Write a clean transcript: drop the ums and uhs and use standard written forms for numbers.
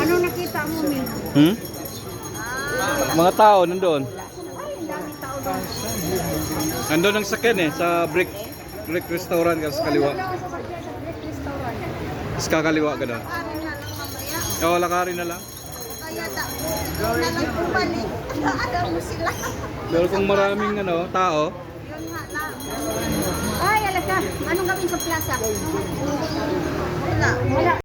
Ano nakita mo, Min? Hmm? Mga tao nandun. Ay, ang dami tao doon. Nandun ang sakyan eh, sa brick restaurant sa kaliwa. Ano daw sa sakyan sa Greek restaurant? Sa kakaliwa ka doon. Lakarin na lang mamaya. Oo, lakarin na lang. Kaya na lang bumalik. Alam mo sila. Pero kung maraming tao, Yun nga lang. Ay, alaka. Anong gawin sa plaza? Wala. Wala